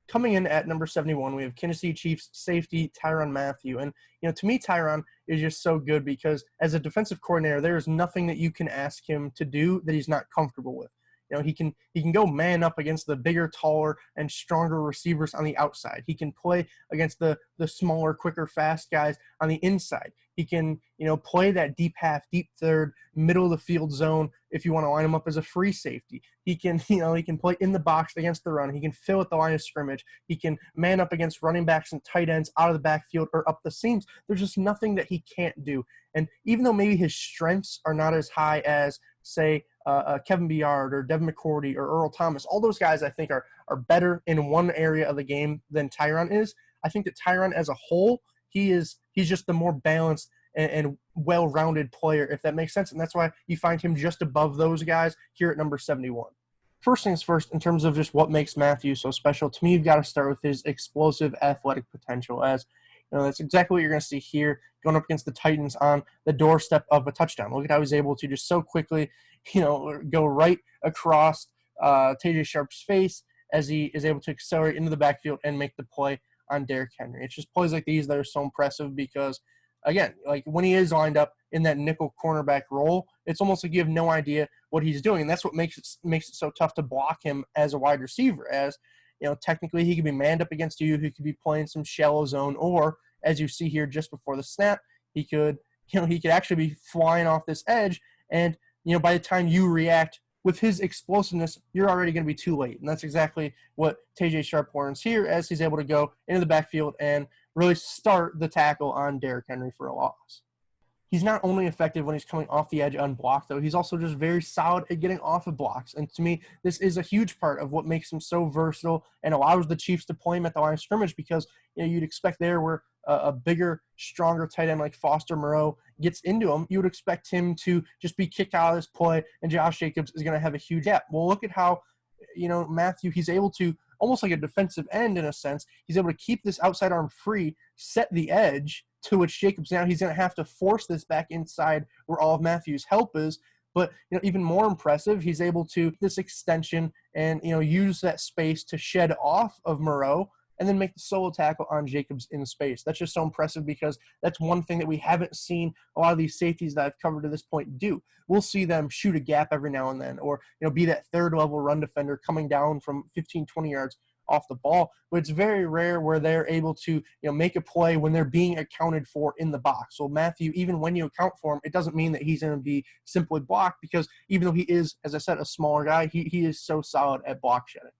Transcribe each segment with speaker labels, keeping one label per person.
Speaker 1: Coming in at number 71, we have Kansas City Chiefs safety Tyrann Mathieu. And, to me, Tyrann is just so good because as a defensive coordinator, there is nothing that you can ask him to do that he's not comfortable with. He can go man up against the bigger, taller, and stronger receivers on the outside. He can play against the smaller, quicker, fast guys on the inside. He can, play that deep half, deep third, middle of the field zone if you want to line him up as a free safety. He can, he can play in the box against the run. He can fill at the line of scrimmage. He can man up against running backs and tight ends out of the backfield or up the seams. There's just nothing that he can't do. And even though maybe his strengths are not as high as, say, Kevin Byard or Devin McCourty or Earl Thomas, all those guys I think are better in one area of the game than Tyrann is. I think that Tyrann as a whole, he's just the more balanced and well-rounded player, if that makes sense. And that's why you find him just above those guys here at number 71. First things first, in terms of just what makes Mathieu so special, to me, you've got to start with his explosive athletic potential. As that's exactly what you're going to see here, going up against the Titans on the doorstep of a touchdown. Look at how he's able to just so quickly, go right across TJ Sharp's face as he is able to accelerate into the backfield and make the play on Derrick Henry. It's just plays like these that are so impressive because, again, like when he is lined up in that nickel cornerback role, it's almost like you have no idea what he's doing. And that's what makes it so tough to block him as a wide receiver. As technically he could be manned up against you, he could be playing some shallow zone, or as you see here just before the snap, he could actually be flying off this edge, and by the time you react with his explosiveness, you're already going to be too late. And that's exactly what TJ Sharp learns here as he's able to go into the backfield and really start the tackle on Derrick Henry for a loss. He's not only effective when he's coming off the edge unblocked, though, he's also just very solid at getting off of blocks. And to me, this is a huge part of what makes him so versatile and allows the Chiefs to play him at the line of scrimmage because you'd expect there where a bigger, stronger tight end like Foster Moreau gets into him, you would expect him to just be kicked out of this play, and Josh Jacobs is going to have a huge gap. Well, look at how, Mathieu, he's able to, almost like a defensive end in a sense, he's able to keep this outside arm free, set the edge, to which Jacobs now he's going to have to force this back inside where all of Mathieu's help is. But even more impressive, he's able to this extension and use that space to shed off of Moreau and then make the solo tackle on Jacobs in space. That's just so impressive because that's one thing that we haven't seen a lot of these safeties that I've covered to this point do. We'll see them shoot a gap every now and then, or be that third level run defender coming down from 15, 20 yards off the ball, but it's very rare where they're able to make a play when they're being accounted for in the box. So Mathieu, even when you account for him, it doesn't mean that he's going to be simply blocked because even though he is, as I said, a smaller guy, he is so solid at block shedding.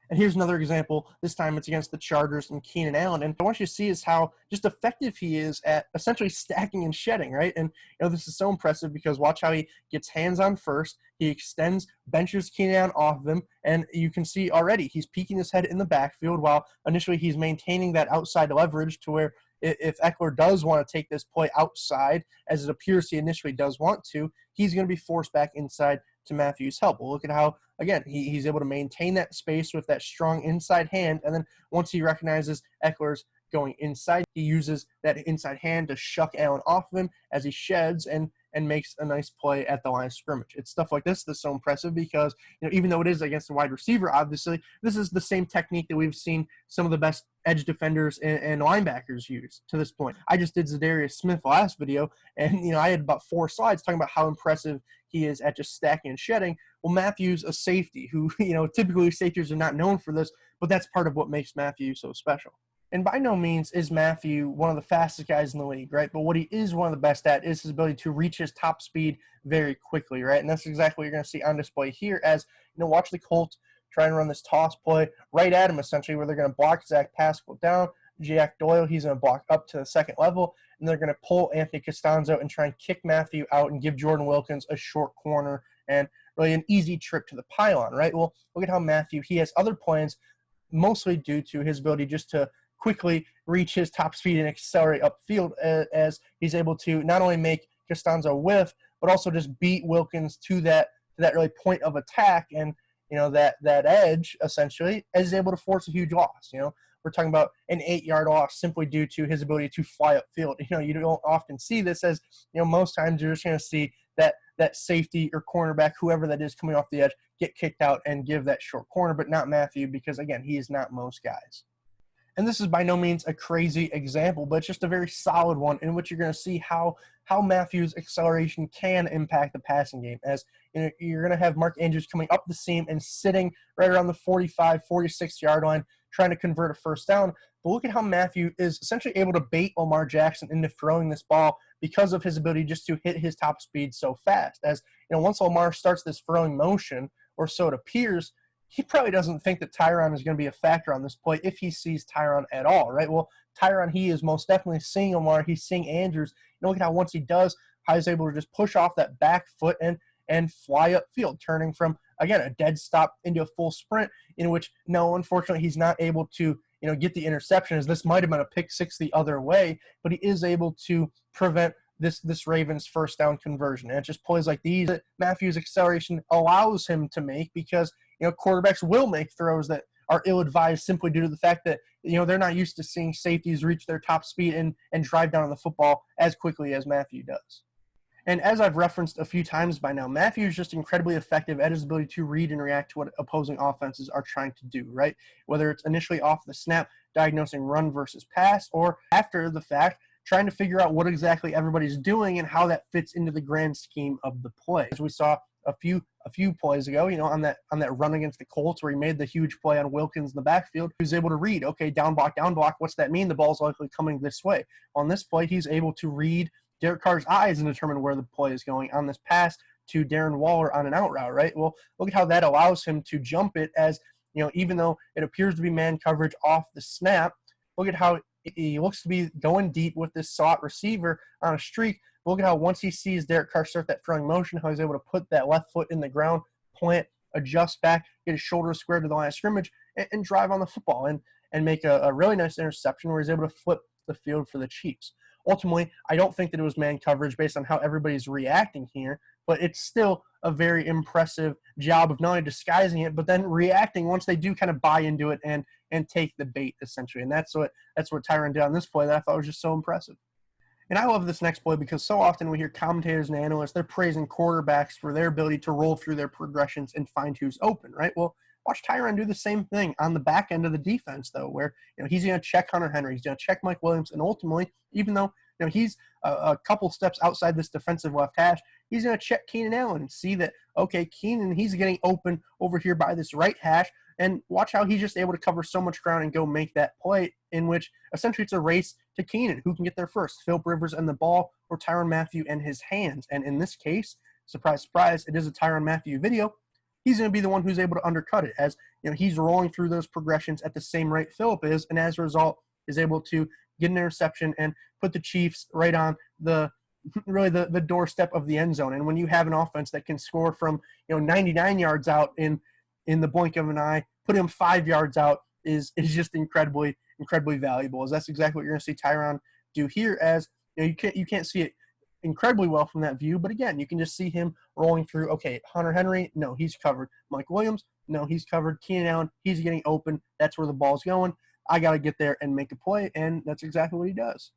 Speaker 1: And here's another example. This time it's against the Chargers and Keenan Allen. And I want you to see is how just effective he is at essentially stacking and shedding, right? And this is so impressive because watch how he gets hands on first. He extends, benches Keenan Allen off of him, and you can see already he's peeking his head in the backfield while initially he's maintaining that outside leverage to where if Eckler does want to take this play outside, as it appears he initially does want to, he's going to be forced back inside to Mathieu's help. Well, look at how, again, he's able to maintain that space with that strong inside hand, and then once he recognizes Eckler's going inside, he uses that inside hand to shuck Allen off of him as he sheds and makes a nice play at the line of scrimmage. It's stuff like this that's so impressive because, even though it is against a wide receiver, obviously, this is the same technique that we've seen some of the best edge defenders and linebackers use to this point. I just did Zadarius Smith last video, and, I had about 4 slides talking about how impressive he is at just stacking and shedding. Well, Mathieu's a safety who, typically safeties are not known for this, but that's part of what makes Mathieu so special. And by no means is Mathieu one of the fastest guys in the league, right? But what he is one of the best at is his ability to reach his top speed very quickly, right? And that's exactly what you're going to see on display here as, watch the Colts try and run this toss play right at him, essentially, where they're going to block Zach Pascal down. Jack Doyle, he's going to block up to the second level, and they're going to pull Anthony Costanzo and try and kick Mathieu out and give Jordan Wilkins a short corner and really an easy trip to the pylon, right? Well, look at how Mathieu, he has other plans, mostly due to his ability just to quickly reach his top speed and accelerate upfield as he's able to not only make Costanzo whiff, but also just beat Wilkins to that really point of attack and, that edge, essentially, as he's able to force a huge loss. We're talking about an 8-yard loss simply due to his ability to fly upfield. You don't often see this as, most times you're just going to see that that safety or cornerback, whoever that is coming off the edge, get kicked out and give that short corner, but not Mathieu because, again, he is not most guys. And this is by no means a crazy example, but it's just a very solid one in which you're going to see how Mathieu's acceleration can impact the passing game. As you know, you're going to have Mark Andrews coming up the seam and sitting right around the 45, 46-yard line, trying to convert a first down. But look at how Mathieu is essentially able to bait Lamar Jackson into throwing this ball because of his ability just to hit his top speed so fast. As you know, once Lamar starts this throwing motion, or so it appears, he probably doesn't think that Tyrann is going to be a factor on this play if he sees Tyrann at all, right? Well, Tyrann, he is most definitely seeing Lamar. He's seeing Andrews. You know, look at how once he does, how he's able to just push off that back foot and fly upfield, turning from, again, a dead stop into a full sprint, in which, no, unfortunately, he's not able to, you know, get the interception, as this might have been a pick six the other way, but he is able to prevent this Ravens first down conversion. And it's just plays like these that Mathieu's acceleration allows him to make, because, you know, quarterbacks will make throws that are ill-advised simply due to the fact that, you know, they're not used to seeing safeties reach their top speed and drive down on the football as quickly as Mathieu does. And as I've referenced a few times by now, Mathieu is just incredibly effective at his ability to read and react to what opposing offenses are trying to do, right? Whether it's initially off the snap, diagnosing run versus pass, or after the fact, trying to figure out what exactly everybody's doing and how that fits into the grand scheme of the play. As we saw a few plays ago, you know, on that run against the Colts where he made the huge play on Wilkins in the backfield, he was able to read, okay, down block, what's that mean? The ball's likely coming this way. On this play, he's able to read Derek Carr's eyes and determine where the play is going on this pass to Darren Waller on an out route, right? Well, look at how that allows him to jump it, as, you know, even though it appears to be man coverage off the snap, look at how he looks to be going deep with this slot receiver on a streak. Look at how once he sees Derek Carr start that throwing motion, how he's able to put that left foot in the ground, plant, adjust back, get his shoulders squared to the line of scrimmage, and drive on the football and make a really nice interception where he's able to flip the field for the Chiefs. Ultimately, I don't think that it was man coverage based on how everybody's reacting here, but it's still a very impressive job of not only disguising it, but then reacting once they do kind of buy into it and take the bait, essentially. And that's what Tyrann did on this play that I thought was just so impressive. And I love this next play because so often we hear commentators and analysts, they're praising quarterbacks for their ability to roll through their progressions and find who's open, right? Well, watch Tyrann do the same thing on the back end of the defense, though, where, you know, he's going to check Hunter Henry, he's going to check Mike Williams, and ultimately, even though, you know, he's a couple steps outside this defensive left hash, he's going to check Keenan Allen and see that, okay, Keenan, he's getting open over here by this right hash, and watch how he's just able to cover so much ground and go make that play, in which essentially it's a race to Keenan. Who can get there first? Philip Rivers and the ball, or Tyrann Mathieu and his hands? And in this case, surprise, surprise, it is a Tyrann Mathieu video. He's going to be the one who's able to undercut it, as, you know, he's rolling through those progressions at the same rate Philip is, and as a result is able to get an interception and put the Chiefs right on the doorstep of the end zone. And when you have an offense that can score from, you know, 99 yards out in the blink of an eye, put him 5 yards out is just incredibly valuable. As that's exactly what you're going to see Tyrann do here. As, you know, you can't see it incredibly well from that view, but again, you can just see him rolling through. Okay, Hunter Henry, no, he's covered. Mike Williams, no, he's covered. Keenan Allen, he's getting open. That's where the ball's going. I got to get there and make a play, and that's exactly what he does.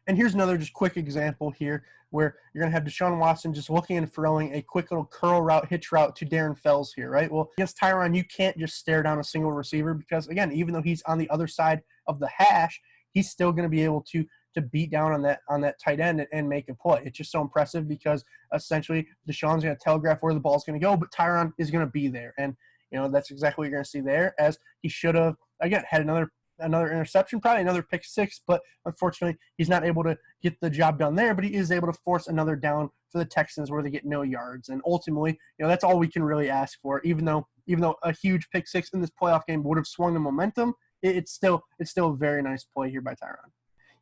Speaker 1: And here's another just quick example here where you're going to have Deshaun Watson just looking and throwing a quick little curl route, hitch route to Darren Fells here, right? Well, against Tyrann, you can't just stare down a single receiver because, again, even though he's on the other side of the hash, he's still going to be able to beat down on that tight end and make a play. It's just so impressive because essentially Deshaun's going to telegraph where the ball's going to go, but Tyrann is going to be there. And, you know, that's exactly what you're going to see there, as he should have, again, had another interception, probably another pick six, but unfortunately he's not able to get the job done there, but he is able to force another down for the Texans where they get no yards. And ultimately, you know, that's all we can really ask for. Even though a huge pick six in this playoff game would have swung the momentum, it's still a very nice play here by Tyrann.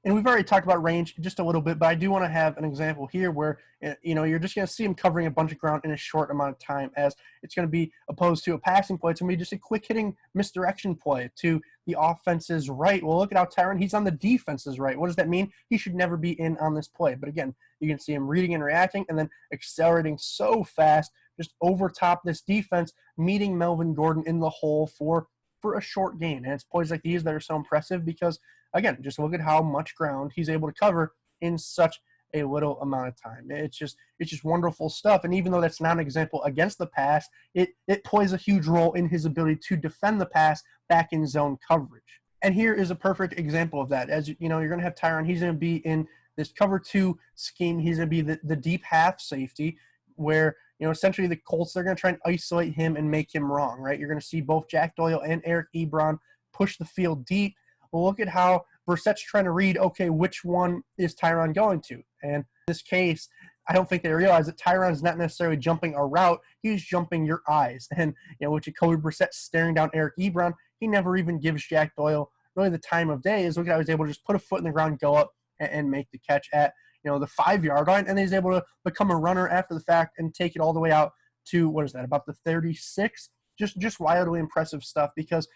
Speaker 1: And we've already talked about range just a little bit, but I do want to have an example here where, you know, you're just going to see him covering a bunch of ground in a short amount of time, as it's going to be opposed to a passing play. It's going to be just a quick hitting misdirection play to the offense's right. Well, look at how Tyrann, he's on the defense's right. What does that mean? He should never be in on this play. But again, you can see him reading and reacting and then accelerating so fast, just over top this defense, meeting Melvin Gordon in the hole for a short gain. And it's plays like these that are so impressive because, again, just look at how much ground he's able to cover in such a little amount of time. It's just wonderful stuff. And even though that's not an example against the pass, it plays a huge role in his ability to defend the pass back in zone coverage. And here is a perfect example of that. As you know, you're going to have Tyrann. He's going to be in this cover 2 scheme. He's going to be the deep half safety, where essentially the Colts, they're going to try and isolate him and make him wrong, right? You're going to see both Jack Doyle and Eric Ebron push the field deep. Well, look at how Brissett's trying to read, okay, which one is Tyrann going to? And in this case, I don't think they realize that Tyrann's not necessarily jumping a route. He's jumping your eyes. And, with Jacoby Brissett staring down Eric Ebron, he never even gives Jack Doyle really the time of day. Look at how he's able to just put a foot in the ground, go up, and make the catch at the 5-yard line, and he's able to become a runner after the fact and take it all the way out to, what is that, about the 36? Just wildly impressive stuff, because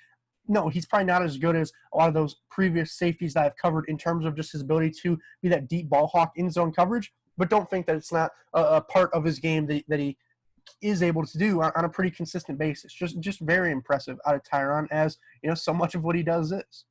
Speaker 1: no, he's probably not as good as a lot of those previous safeties that I've covered in terms of just his ability to be that deep ball hawk in zone coverage, but don't think that it's not a part of his game that he is able to do on a pretty consistent basis. Just very impressive out of Tyrann, as so much of what he does is.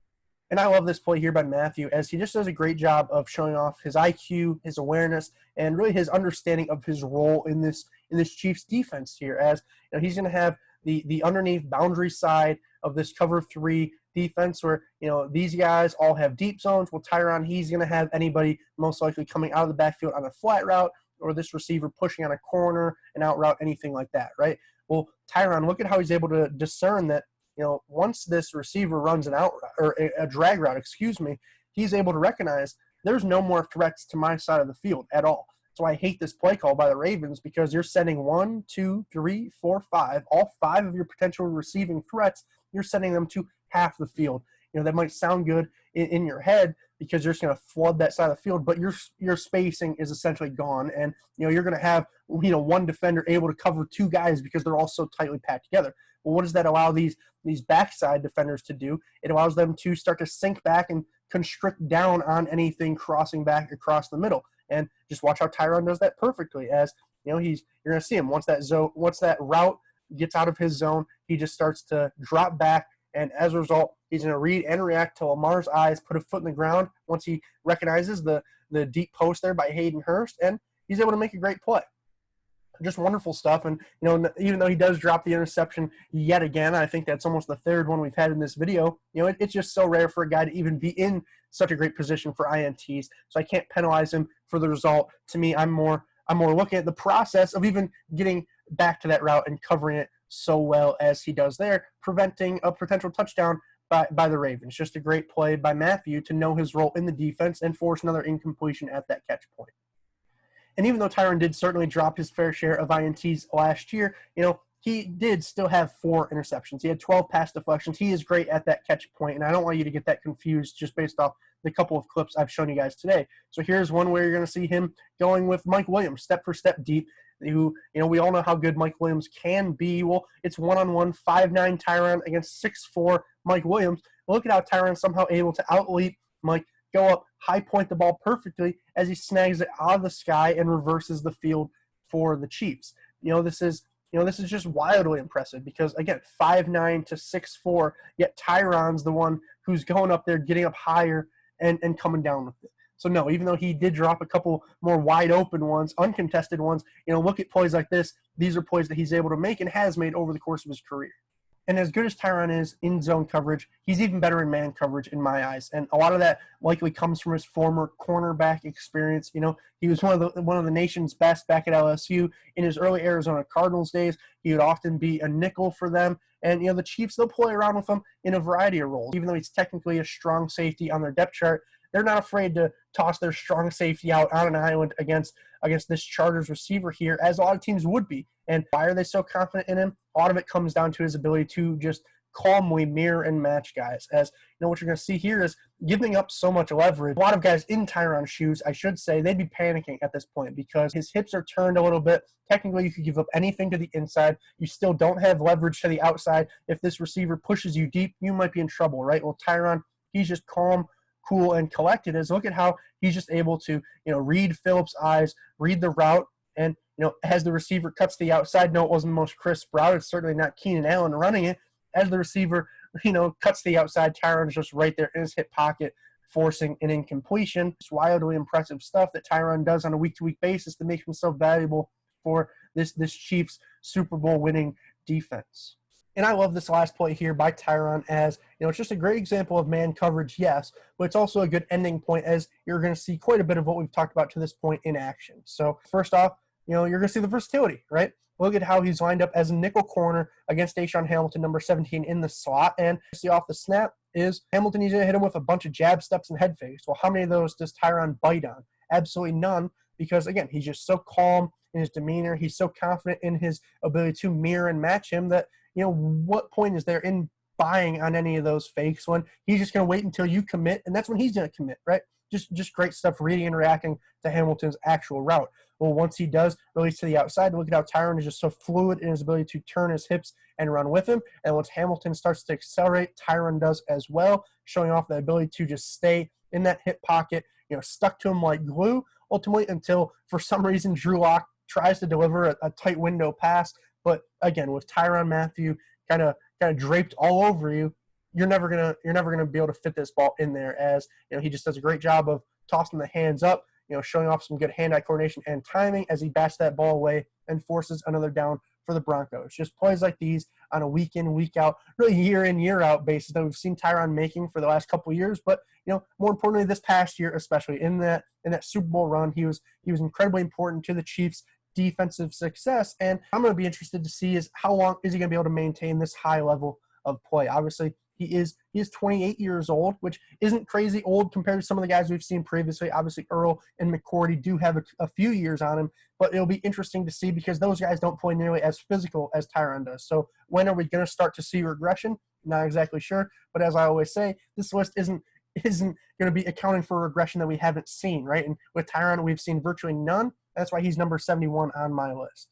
Speaker 1: And I love this play here by Mathieu, as he just does a great job of showing off his IQ, his awareness, and really his understanding of his role in this Chiefs defense here. As he's going to have the underneath boundary side of this cover 3 defense, where these guys all have deep zones. Well, Tyrann, he's going to have anybody most likely coming out of the backfield on a flat route, or this receiver pushing on a corner, an out route, anything like that, right? Well, Tyrann, look at how he's able to discern that. Once this receiver runs an out or a drag route, he's able to recognize there's no more threats to my side of the field at all. So I hate this play call by the Ravens, because you're sending 1, 2, 3, 4, 5, all 5 of your potential receiving threats. You're sending them to half the field. That might sound good in your head, because you're just going to flood that side of the field, but your spacing is essentially gone, and you're going to have one defender able to cover 2 guys because they're all so tightly packed together. Well, what does that allow these backside defenders to do? It allows them to start to sink back and constrict down on anything crossing back across the middle. And just watch how Tyrann does that perfectly. As you're going to see him once that route gets out of his zone, he just starts to drop back, and as a result, he's going to read and react to Lamar's eyes, put a foot in the ground once he recognizes the deep post there by Hayden Hurst, and he's able to make a great play. Just wonderful stuff. And even though he does drop the interception yet again, I think that's almost the 3rd one we've had in this video. It's just so rare for a guy to even be in such a great position for INTs, so I can't penalize him for the result. To me, I'm more looking at the process of even getting back to that route and covering it so well as he does there, preventing a potential touchdown by the Ravens. Just a great play by Mathieu to know his role in the defense and force another incompletion at that catch point. And even though Tyrann did certainly drop his fair share of INTs last year, he did still have 4 interceptions. He had 12 pass deflections. He is great at that catch point, and I don't want you to get that confused just based off the couple of clips I've shown you guys today. So here's one where you're going to see him going with Mike Williams, step for step deep, who, we all know how good Mike Williams can be. Well, it's one-on-one, 5'9" Tyrann against 6'4" Mike Williams. Look at how Tyrann's somehow able to outleap Mike, go up, high point the ball perfectly as he snags it out of the sky and reverses the field for the Chiefs. This is just wildly impressive, because again, 5'9" to 6'4", yet Tyrann's the one who's going up there, getting up higher and coming down with it. So no, even though he did drop a couple more wide open ones, uncontested ones, look at plays like this. These are plays that he's able to make and has made over the course of his career. And as good as Tyrann is in zone coverage, he's even better in man coverage in my eyes. And a lot of that likely comes from his former cornerback experience. He was one of the nation's best back at LSU. In his early Arizona Cardinals days, he would often be a nickel for them. And, the Chiefs, they'll play around with him in a variety of roles. Even though he's technically a strong safety on their depth chart, they're not afraid to toss their strong safety out on an island against this Chargers receiver here, as a lot of teams would be. And why are they so confident in him? A lot of it comes down to his ability to just calmly mirror and match guys. As what you're going to see here is giving up so much leverage. A lot of guys in Tyrann's shoes, I should say, they'd be panicking at this point, because his hips are turned a little bit. Technically, you could give up anything to the inside. You still don't have leverage to the outside. If this receiver pushes you deep, you might be in trouble, right? Well, Tyrann, he's just calm, cool, and collected. Is look at how he's just able to read Phillips' eyes, read the route, and as the receiver cuts to the outside, no, it wasn't the most crisp route. It's certainly not Keenan Allen running it. As the receiver cuts to the outside, Tyrann's just right there in his hip pocket, forcing an incompletion. It's wildly impressive stuff that Tyrann does on a week-to-week basis to make him so valuable for this Chiefs Super Bowl winning defense. And I love this last play here by Tyrann, as it's just a great example of man coverage, yes, but it's also a good ending point, as you're going to see quite a bit of what we've talked about to this point in action. So first off, you're going to see the versatility, right? Look at how he's lined up as a nickel corner against Deshaun Hamilton, number 17, in the slot. And see off the snap is Hamilton. He's going to hit him with a bunch of jab steps and head fakes. Well, how many of those does Tyrann bite on? Absolutely none, because, again, he's just so calm in his demeanor. He's so confident in his ability to mirror and match him that, what point is there in buying on any of those fakes when he's just going to wait until you commit, and that's when he's going to commit, right? Just great stuff, reading and reacting to Hamilton's actual route. Well, once he does release to the outside, look at how Tyrann is just so fluid in his ability to turn his hips and run with him. And once Hamilton starts to accelerate, Tyrann does as well, showing off the ability to just stay in that hip pocket, stuck to him like glue, ultimately, until for some reason Drew Lock tries to deliver a tight window pass. But again, with Tyrann Mathieu kind of draped all over you, you're never gonna be able to fit this ball in there, as he just does a great job of tossing the hands up, showing off some good hand-eye coordination and timing as he bats that ball away and forces another down for the Broncos. Just plays like these on a week in, week out, really year in, year out basis that we've seen Tyrann making for the last couple of years. But more importantly, this past year, especially in that Super Bowl run, he was incredibly important to the Chiefs' defensive success. And I'm going to be interested to see is how long is he going to be able to maintain this high level of play. Obviously, he is 28 years old, which isn't crazy old compared to some of the guys we've seen previously. Obviously, Earl and McCourty do have a few years on him, but it'll be interesting to see because those guys don't play nearly as physical as Tyrann does. So when are we going to start to see regression? Not exactly sure, but as I always say, this list isn't going to be accounting for regression that we haven't seen, right? And with Tyrann, we've seen virtually none. That's why he's number 71 on my list.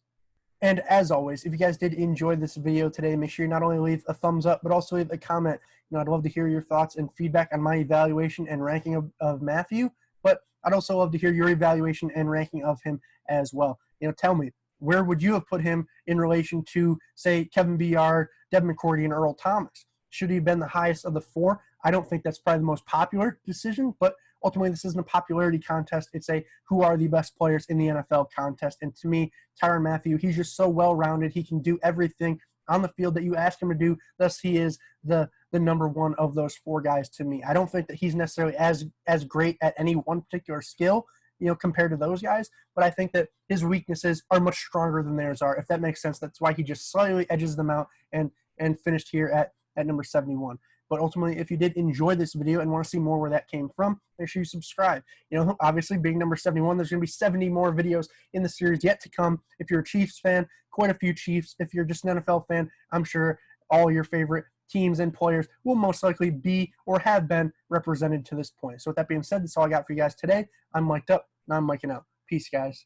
Speaker 1: And as always, if you guys did enjoy this video today, make sure you not only leave a thumbs up, but also leave a comment. I'd love to hear your thoughts and feedback on my evaluation and ranking of Mathieu, but I'd also love to hear your evaluation and ranking of him as well. Tell me, where would you have put him in relation to, say, Kevin Byard, Devin McCourty, and Earl Thomas? Should he have been the highest of the four? I don't think that's probably the most popular decision, but ultimately this isn't a popularity contest. It's a who are the best players in the NFL contest. And to me, Tyrann Mathieu, he's just so well-rounded. He can do everything on the field that you ask him to do. Thus, he is the number one of those four guys to me. I don't think that he's necessarily as great at any one particular skill, compared to those guys. But I think that his weaknesses are much stronger than theirs are, if that makes sense. That's why he just slightly edges them out and finished here at number 71. But ultimately, if you did enjoy this video and want to see more where that came from, make sure you subscribe. Obviously, being number 71, there's going to be 70 more videos in the series yet to come. If you're a Chiefs fan, quite a few Chiefs. If you're just an NFL fan, I'm sure all your favorite teams and players will most likely be or have been represented to this point. So with that being said, that's all I got for you guys today. I'm mic'd up, and I'm mic'ing out. Peace, guys.